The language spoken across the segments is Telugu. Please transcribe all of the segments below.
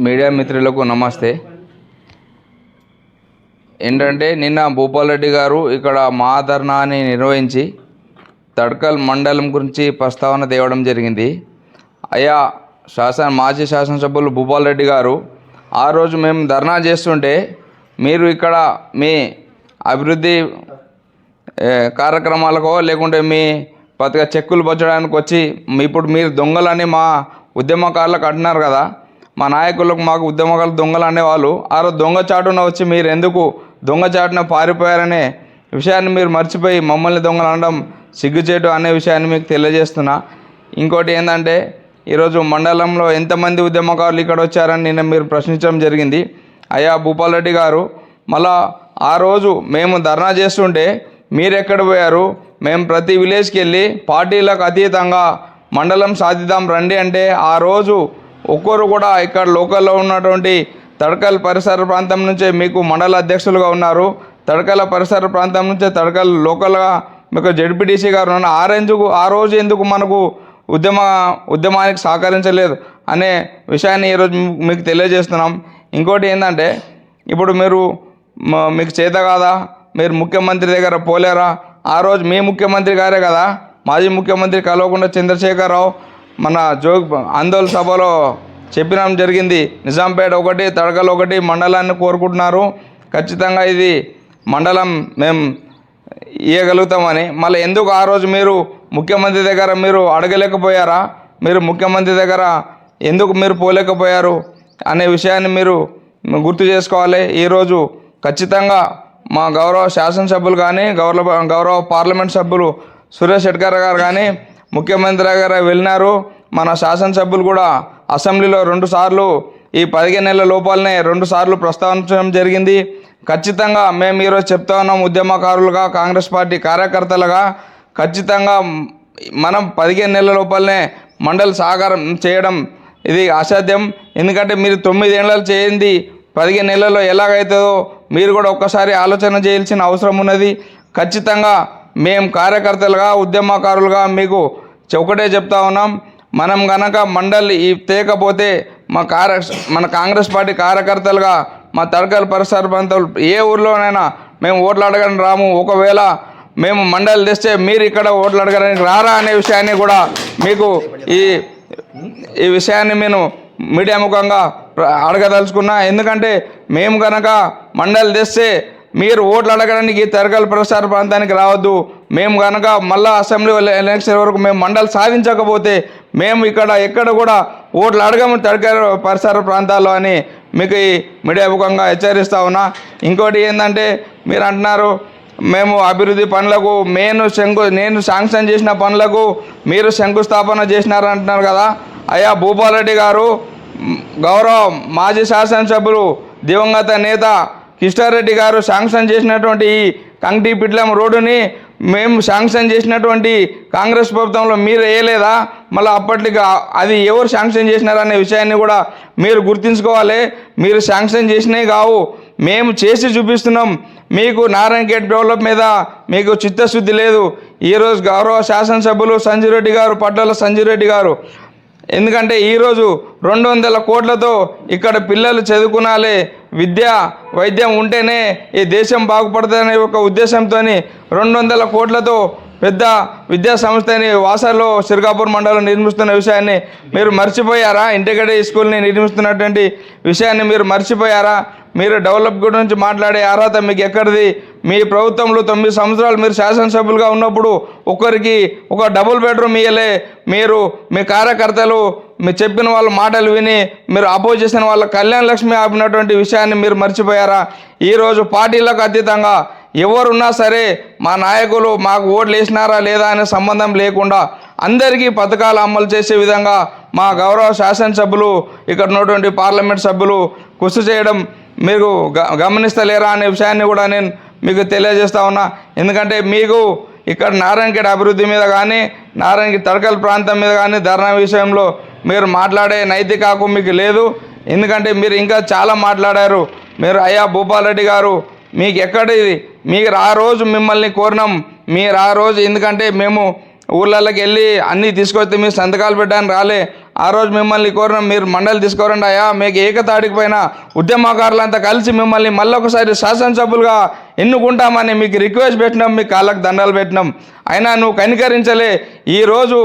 మీడియా మిత్రులకు నమస్తే. ఏంటంటే నిన్న భూపాల్ రెడ్డి గారు ఇక్కడ మహాధర్నాన్ని నిర్వహించి తడ్కల్ మండలం గురించి ప్రస్తావన తేవడం జరిగింది. అయ్యా మాజీ శాసనసభ్యులు భూపాల్ రెడ్డి గారు, ఆ రోజు మేము ధర్నా చేస్తుంటే మీరు ఇక్కడ మీ అభివృద్ధి కార్యక్రమాలకో లేకుంటే మీ చెక్కులు పంచడానికి వచ్చి ఇప్పుడు మీరు దొంగలని మా ఉద్యమకారులకు అంటున్నారు కదా. మా నాయకులకు మాకు ఉద్యమకారులు దొంగలు అనేవాళ్ళు. ఆ రోజు దొంగచాటున వచ్చి మీరు ఎందుకు దొంగచాటున పారిపోయారనే విషయాన్ని మీరు మర్చిపోయి మమ్మల్ని దొంగలు అనడం సిగ్గుచేటు అనే విషయాన్ని మీకు తెలియజేస్తున్నా. ఇంకోటి ఏంటంటే ఈరోజు మండలంలో ఎంతమంది ఉద్యమకారులు ఇక్కడ వచ్చారని నిన్న మీరు ప్రశ్నించడం జరిగింది. అయ్యా భూపాల్ రెడ్డి గారు, మళ్ళా ఆ రోజు మేము ధర్నా చేస్తుంటే మీరు ఎక్కడ పోయారు? మేము ప్రతి విలేజ్కి వెళ్ళి పార్టీలకు అతీతంగా మండలం సాధిద్దాం రండి అంటే ఆ రోజు ఒక్కరు కూడా ఇక్కడ లోకల్లో ఉన్నటువంటి తడ్కల్ పరిసర ప్రాంతం నుంచే మీకు మండల అధ్యక్షులుగా ఉన్నారు. తడ్కల పరిసర ప్రాంతం నుంచే తడ్కల్ లోకల్గా మీకు జడ్పీటీసీ గారు ఉన్నారు. ఆ రోజు ఎందుకు మనకు ఉద్యమానికి సహకరించలేదు అనే విషయాన్ని ఈరోజు మీకు తెలియజేస్తున్నాం. ఇంకోటి ఏంటంటే ఇప్పుడు మీకు చేత కాదా, మీరు ముఖ్యమంత్రి దగ్గర పోలేరా? ఆ రోజు మీ ముఖ్యమంత్రి గారే కదా మాజీ ముఖ్యమంత్రి కల్వకుంట్ల చంద్రశేఖరరావు మన ఆందోళన సభలో చెప్పడం జరిగింది. నిజాంపేట ఒకటి, తడ్కల్ ఒకటి మండలాన్ని కోరుకుంటున్నారు. ఖచ్చితంగా ఇది మండలం మేము ఇవ్వగలుగుతామని. మళ్ళీ ఎందుకు ఆ రోజు మీరు ముఖ్యమంత్రి దగ్గర మీరు అడగలేకపోయారా? మీరు ముఖ్యమంత్రి దగ్గర ఎందుకు మీరు పోలేకపోయారు అనే విషయాన్ని మీరు గుర్తు చేసుకోవాలి. ఈరోజు ఖచ్చితంగా మా గౌరవ శాసనసభ్యులు కానీ గౌరవ పార్లమెంట్ సభ్యులు సురేష్ షెట్కర్ గారు కానీ ముఖ్యమంత్రి దగ్గర వెళ్ళినారు. మన శాసనసభ్యులు కూడా అసెంబ్లీలో 2 సార్లు ఈ 15 నెలల లోపలనే 2 సార్లు ప్రస్తావించడం జరిగింది. ఖచ్చితంగా మేము ఈరోజు చెప్తా ఉన్నాం, ఉద్యమకారులుగా కాంగ్రెస్ పార్టీ కార్యకర్తలుగా ఖచ్చితంగా మనం 15 నెలల లోపలనే మండలి సాకారం చేయడం ఇది అసాధ్యం. ఎందుకంటే మీరు 9 ఏళ్ళు చేయింది 15 నెలల్లో ఎలాగైతుందో మీరు కూడా ఒక్కసారి ఆలోచన చేయాల్సిన అవసరం ఉన్నది. ఖచ్చితంగా మేము కార్యకర్తలుగా ఉద్యమకారులుగా మీకు ఒకటే చెప్తా ఉన్నాం, మనం గనక మండలి తేకపోతే మన కాంగ్రెస్ పార్టీ కార్యకర్తలుగా మా తడ్కల్ పరిసర ప్రాంతాలు ఏ ఊర్లోనైనా మేము ఓట్లు అడగడానికి రాము. ఒకవేళ మేము మండలి తెస్తే మీరు ఇక్కడ ఓట్లు అడగడానికి రారా అనే విషయాన్ని కూడా మీకు ఈ విషయాన్ని నేను మీడియా ముఖంగా అడగదలుచుకున్నా. ఎందుకంటే మేము కనుక మండలి తెస్తే మీరు ఓట్లు అడగడానికి తడ్కల్ పరిసర ప్రాంతానికి రావద్దు. మేము కనుక మళ్ళీ అసెంబ్లీ ఎలక్షన్ వరకు మేము మండలి సాధించకపోతే మేము ఎక్కడ కూడా ఓట్లు అడగము తడ్కల్ పరిసర ప్రాంతాల్లో అని మీకు ఈ మీడియా ముఖంగా హెచ్చరిస్తా ఉన్నా. ఇంకోటి ఏంటంటే మీరు అంటున్నారు మేము అభివృద్ధి పనులకు నేను శాంక్షన్ చేసిన పనులకు మీరు శంకుస్థాపన చేసినారంటున్నారు కదా. అయ్యా భూపాల్ రెడ్డి గారు, గౌరవ మాజీ శాసనసభ్యులు దివంగత నేత కిష్టారెడ్డి గారు శాంక్షన్ చేసినటువంటి ఈ కంకిపిట్లం రోడ్డుని మేము శాంక్షన్ చేసినటువంటి కాంగ్రెస్ ప్రభుత్వంలో మీరు వేయలేదా? మళ్ళీ అప్పటికి అది ఎవరు శాంక్షన్ చేసినారనే విషయాన్ని కూడా మీరు గుర్తుంచుకోవాలి. మీరు శాంక్షన్ చేసినవి కావు, మేము చేసి చూపిస్తున్నాం. మీకు నారాయణఖేడ్ డెవలప్ మీద మీకు చిత్తశుద్ధి లేదు. ఈరోజు గౌరవ శాసనసభ్యులు సంజీవ్ రెడ్డి గారు, పట్టాల సంజీవ్ రెడ్డి గారు, ఎందుకంటే ఈరోజు 200 కోట్లతో ఇక్కడ పిల్లలు చదువుకునాలి, వైద్యం ఉంటేనే ఈ దేశం బాగుపడుతుందనే ఒక ఉద్దేశంతో 200 కోట్లతో పెద్ద విద్యా సంస్థని వాసాలో సిర్గాపూర్ మండలం నిర్మిస్తున్న విషయాన్ని మీరు మర్చిపోయారా? ఇంటిగ్రేటెడ్ స్కూల్ని నిర్మిస్తున్నటువంటి విషయాన్ని మీరు మర్చిపోయారా? మీరు డెవలప్ గురించి మాట్లాడే అర్హత మీకు ఎక్కడిది? మీ ప్రభుత్వంలో 9 సంవత్సరాలు మీరు శాసనసభ్యులుగా ఉన్నప్పుడు ఒకరికి ఒక డబుల్ బెడ్రూమ్ ఇయ్యలే. మీరు మీ కార్యకర్తలు మీరు చెప్పిన వాళ్ళ మాటలు విని మీరు అపోజ్ చేసిన వాళ్ళ కళ్యాణ లక్ష్మి ఆపినటువంటి విషయాన్ని మీరు మర్చిపోయారా? ఈరోజు పార్టీలకు అతీతంగా ఎవరున్నా సరే మా నాయకులు మాకు ఓట్లు వేసినారా లేదా అనే సంబంధం లేకుండా అందరికీ పథకాలు అమలు చేసే విధంగా మా గౌరవ శాసనసభ్యులు ఇక్కడ ఉన్నటువంటి పార్లమెంట్ సభ్యులు కృషి చేయడం మీరు గమనిస్తలేరా అనే విషయాన్ని కూడా నేను మీకు తెలియజేస్తా ఉన్నా. ఎందుకంటే మీకు ఇక్కడ నారాయణఖేడ్ అభివృద్ధి మీద కానీ తడ్కల్ ప్రాంతం మీద కానీ ధర్నా విషయంలో మీరు మాట్లాడే నైతిక హక్కు మీకు లేదు. ఎందుకంటే మీరు ఇంకా చాలా మాట్లాడారు. అయ్యా భూపాల్ రెడ్డి గారు, మీకు ఎక్కడిది? మీరు ఆ రోజు మిమ్మల్ని కోరినాం. మీరు ఆ రోజు ఎందుకంటే మేము ఊళ్ళకి వెళ్ళి అన్నీ తీసుకొస్తే మీరు సంతకాలు పెట్టడానికి రాలే. ఆ రోజు మిమ్మల్ని కోరిన మీరు మండలి తీసుకోరండి అయ్యా, మీకు ఏకతాటికి పైన ఉద్యమకారులంతా కలిసి మిమ్మల్ని మళ్ళొకసారి శాసనసభ్యులుగా ఎన్నుకుంటామని మీకు రిక్వెస్ట్ పెట్టినాం, మీ కాళ్ళకు దండాలు పెట్టినాం. అయినా నువ్వు కనికరించలే. ఈరోజు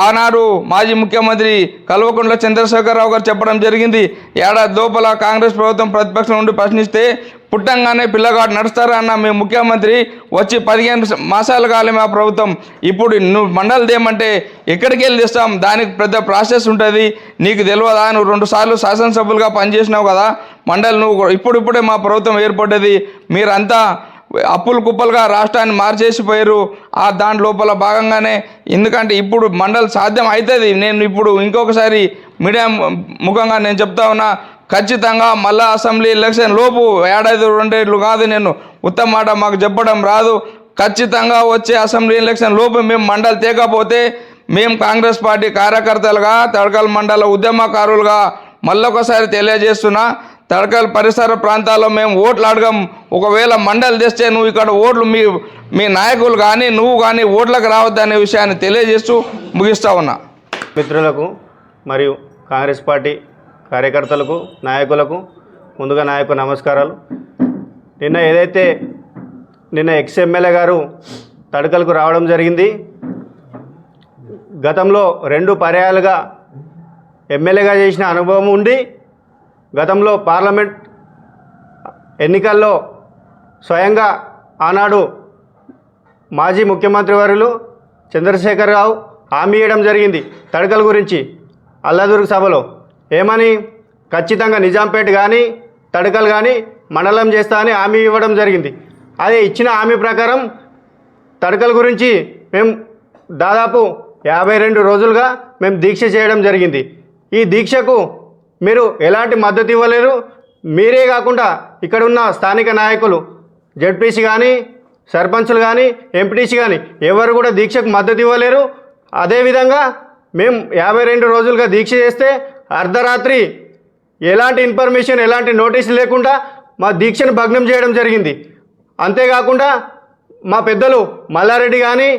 ఆనాడు మాజీ ముఖ్యమంత్రి కల్వకుంట్ల చంద్రశేఖరరావు గారు చెప్పడం జరిగింది, ఏడాది లోపల కాంగ్రెస్ ప్రభుత్వం ప్రతిపక్షం నుండి ప్రశ్నిస్తే పుట్టంగానే పిల్లగాడు నడుస్తారు అన్న మీ ముఖ్యమంత్రి వచ్చి 15 మాసాలు కాలే మా ప్రభుత్వం. ఇప్పుడు నువ్వు మండలి దేమంటే ఎక్కడికి వెళ్ళి తెస్తాం, దానికి పెద్ద ప్రాసెస్ ఉంటుంది. నీకు తెలియదా? నువ్వు 2 సార్లు శాసనసభ్యులుగా పనిచేసినావు కదా. మండలి నువ్వు ఇప్పుడిప్పుడే మా ప్రభుత్వం ఏర్పడ్డది, మీరంతా అప్పులు కుప్పలుగా రాష్ట్రాన్ని మార్చేసిపోయారు. దాని లోపల భాగంగానే ఎందుకంటే ఇప్పుడు మండలి సాధ్యం అవుతుంది. నేను ఇప్పుడు ఇంకొకసారి మీడియా ముఖంగా నేను చెప్తా ఉన్నా, ఖచ్చితంగా మళ్ళా అసెంబ్లీ ఎలక్షన్ లోపు 1-2 ఏళ్ళు కాదు, నేను ఉత్తమ మాట మాకు చెప్పడం రాదు. ఖచ్చితంగా వచ్చే అసెంబ్లీ ఎలక్షన్ లోపు మేము మండలి తేకపోతే మేము కాంగ్రెస్ పార్టీ కార్యకర్తలుగా తడకల్ మండల ఉద్యమకారులుగా మళ్ళొకసారి తెలియజేస్తున్నా, తడకల్ పరిసర ప్రాంతాల్లో మేము ఓట్లు అడగం. ఒకవేళ మండలి తెస్తే నువ్వు ఇక్కడ ఓట్లు మీ నాయకులు కానీ నువ్వు కానీ ఓట్లకు రావద్దనే విషయాన్ని తెలియజేస్తూ ముగిస్తా ఉన్నా. మిత్రులకు మరియు కాంగ్రెస్ పార్టీ కార్యకర్తలకు నాయకులకు ముందుగా నమస్కారాలు. నిన్న ఎక్స్-ఎమ్మెల్యే గారు తడకలకు రావడం జరిగింది. గతంలో 2 పర్యాయాలుగా ఎమ్మెల్యేగా చేసిన అనుభవం ఉండి గతంలో పార్లమెంట్ ఎన్నికల్లో స్వయంగా ఆనాడు మాజీ ముఖ్యమంత్రి వర్యులు చంద్రశేఖరరావు హామీ ఇవ్వడం జరిగింది తడకల గురించి అల్లాదుర్గ్ సభలో. ఏమని? ఖచ్చితంగా నిజాంపేట కానీ తడకలు కానీ మండలం చేస్తా అని హామీ ఇవ్వడం జరిగింది. అదే ఇచ్చిన హామీ ప్రకారం తడకల గురించి మేము దాదాపు 52 రోజులుగా మేము దీక్ష చేయడం జరిగింది. ఈ దీక్షకు మీరు ఎలాంటి మద్దతు ఇవ్వలేరు. మీరే కాకుండా ఇక్కడ ఉన్న స్థానిక నాయకులు జెడ్పీసీ కానీ సర్పంచులు కానీ ఎంపీటీసీ కానీ ఎవరు కూడా దీక్షకు మద్దతు ఇవ్వలేరు. అదేవిధంగా మేము 52 రోజులుగా దీక్ష చేస్తే అర్ధరాత్రి ఎలాంటి ఇన్ఫర్మేషన్ ఎలాంటి నోటీసు లేకుండా మా దీక్షను భగ్నం చేయడం జరిగింది. అంతేకాకుండా మా పెద్దలు మల్లారెడ్డి కానీ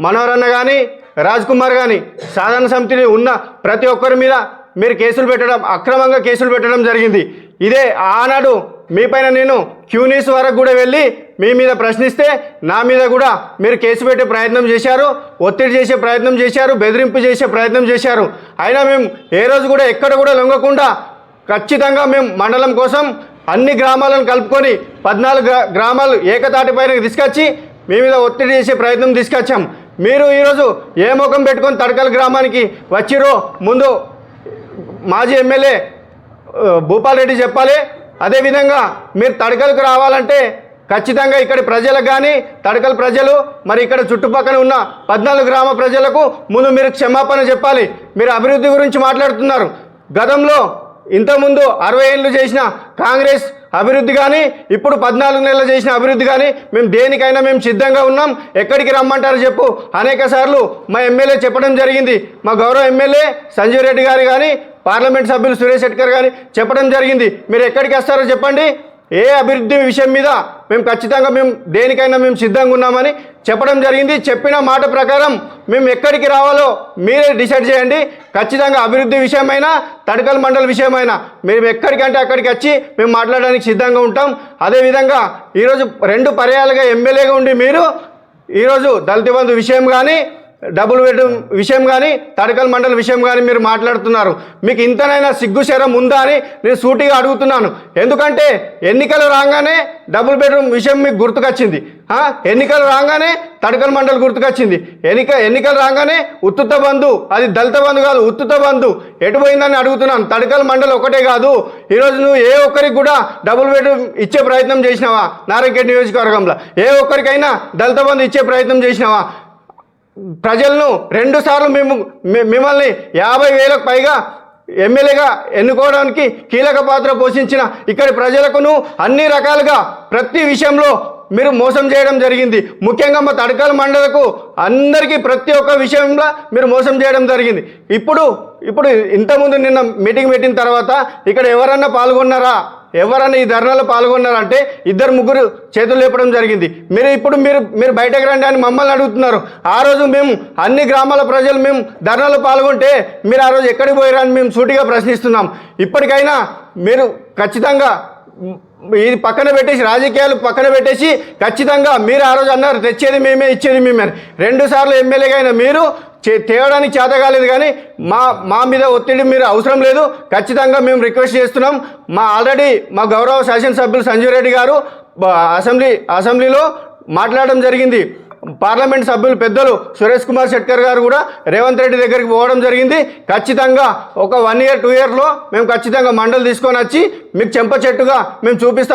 మనోహరన్న కానీ రాజ్ కుమార్ కానీ సాధారణ సమితిని ఉన్న ప్రతి ఒక్కరి మీద మీరు కేసులు పెట్టడం, అక్రమంగా కేసులు పెట్టడం జరిగింది. ఇదే ఆనాడు మీపైన నేను క్యూనీస్ వరకు కూడా వెళ్ళి మీ మీద ప్రశ్నిస్తే నా మీద కూడా మీరు కేసు పెట్టే ప్రయత్నం చేశారు, ఒత్తిడి చేసే ప్రయత్నం చేశారు, బెదిరింపు చేసే ప్రయత్నం చేశారు. అయినా మేము ఏ రోజు కూడా ఎక్కడ కూడా లొంగకుండా ఖచ్చితంగా మేము మండలం కోసం అన్ని గ్రామాలను కలుపుకొని 14 గ్రామాలు ఏకతాటిపైన తీసుకొచ్చి మీ మీద ఒత్తిడి చేసే ప్రయత్నం తీసుకొచ్చాం. మీరు ఈరోజు ఏ ముఖం పెట్టుకొని తడకల్ గ్రామానికి వచ్చిరో ముందు మాజీ ఎమ్మెల్యే భూపాల్ రెడ్డి చెప్పాలి. అదేవిధంగా మీరు తడకలకు రావాలంటే ఖచ్చితంగా ఇక్కడి ప్రజలకు కానీ తడకల్ ప్రజలు మరి ఇక్కడ చుట్టుపక్కల ఉన్న 14 గ్రామ ప్రజలకు ముందు మీరు క్షమాపణ చెప్పాలి. మీరు అభివృద్ధి గురించి మాట్లాడుతున్నారు. గతంలో ఇంతకుముందు 60 ఏళ్ళు చేసిన కాంగ్రెస్ అభివృద్ధి కానీ ఇప్పుడు 14 నెలలు చేసిన అభివృద్ధి కానీ మేము దేనికైనా మేము సిద్ధంగా ఉన్నాం. ఎక్కడికి రమ్మంటారు చెప్పు అనేక సార్లు మా ఎమ్మెల్యే చెప్పడం జరిగింది. మా గౌరవ ఎమ్మెల్యే సంజీవ్ రెడ్డి గారు కానీ పార్లమెంట్ సభ్యులు సురేష్ శెట్కర్ గారు చెప్పడం జరిగింది. మీరు ఎక్కడికి వస్తారో చెప్పండి, ఏ అభివృద్ధి విషయం మీద మేము ఖచ్చితంగా మేము దేనికైనా మేము సిద్ధంగా ఉన్నామని చెప్పడం జరిగింది. చెప్పిన మాట ప్రకారం మేము ఎక్కడికి రావాలో మీరే డిసైడ్ చేయండి. ఖచ్చితంగా అభివృద్ధి విషయమైనా తడకల్ మండల విషయమైనా మేము ఎక్కడికంటే అక్కడికి వచ్చి మేము మాట్లాడడానికి సిద్ధంగా ఉంటాం. అదేవిధంగా ఈరోజు 2 పర్యాలుగా ఎమ్మెల్యేగా ఉండి మీరు ఈరోజు దళిత బంధు విషయం కానీ డబుల్ బెడ్రూమ్ విషయం కానీ తడకల్ మండల విషయం కానీ మీరు మాట్లాడుతున్నారు. మీకు ఇంతనైనా సిగ్గుశరం ఉందా అని నేను సూటిగా అడుగుతున్నాను. ఎందుకంటే ఎన్నికలు రాగానే డబుల్ బెడ్రూమ్ విషయం మీకు గుర్తుకొచ్చింది, ఎన్నికలు రాగానే తడకల్ మండలి గుర్తుకొచ్చింది, ఎన్నికలు రాగానే ఉత్తుత బంధు, అది దళిత బంధు కాదు ఉత్తుత బంధు ఎటు పోయిందని అడుగుతున్నాను. తడకల్ మండలి ఒకటే కాదు, ఈరోజు నువ్వు ఏ ఒక్కరికి కూడా డబుల్ బెడ్రూమ్ ఇచ్చే ప్రయత్నం చేసినావా? నారాయణఖేడ్ నియోజకవర్గంలో ఏ ఒక్కరికైనా దళిత బంధు ఇచ్చే ప్రయత్నం చేసినావా? ప్రజలను 2 సార్లు మిమ్మల్ని 50,000కు పైగా ఎమ్మెల్యేగా ఎన్నుకోవడానికి కీలక పాత్ర పోషించిన ఇక్కడి ప్రజలకు అన్ని రకాలుగా ప్రతి విషయంలో మీరు మోసం చేయడం జరిగింది. ముఖ్యంగా మా తడకల్ మండలకు అందరికీ ప్రతి ఒక్క విషయంలో మీరు మోసం చేయడం జరిగింది. ఇప్పుడు ఇంతకుముందు నిన్న మీటింగ్ పెట్టిన తర్వాత ఇక్కడ ఎవరన్నా పాల్గొన్నారా? ఎవరైనా ఈ ధర్నాలో పాల్గొన్నారంటే 2-3 చేతులు లేపడం జరిగింది. మీరు బయటకు రండి అని మమ్మల్ని అడుగుతున్నారు. ఆ రోజు మేము అన్ని గ్రామాల ప్రజలు మేము ధర్నాలో పాల్గొంటే మీరు ఆ రోజు ఎక్కడికి పోయారని మేము సూటిగా ప్రశ్నిస్తున్నాం. ఇప్పటికైనా మీరు ఖచ్చితంగా ఇది పక్కన పెట్టేసి, రాజకీయాలు పక్కన పెట్టేసి, ఖచ్చితంగా మీరు ఆ రోజు అన్నారు తెచ్చేది మేమే ఇచ్చేది మేమే. 2 సార్లు ఎమ్మెల్యేగా అయినా మీరు తేవడానికి చేత కాలేదు, కానీ మా మీద ఒత్తిడి మీరు అవసరం లేదు. ఖచ్చితంగా మేము రిక్వెస్ట్ చేస్తున్నాం. ఆల్రెడీ మా గౌరవ శాసనసభ్యులు సంజీవ్ రెడ్డి గారు అసెంబ్లీలో మాట్లాడడం జరిగింది. పార్లమెంట్ సభ్యులు పెద్దలు సురేష్ కుమార్ షెట్కర్ గారు కూడా రేవంత్ రెడ్డి దగ్గరికి పోవడం జరిగింది. ఖచ్చితంగా ఒక 1 year 2 yearలో మేము ఖచ్చితంగా మండలి తీసుకొని వచ్చి మీకు చెంప చెట్టుగా మేము చూపిస్తాం.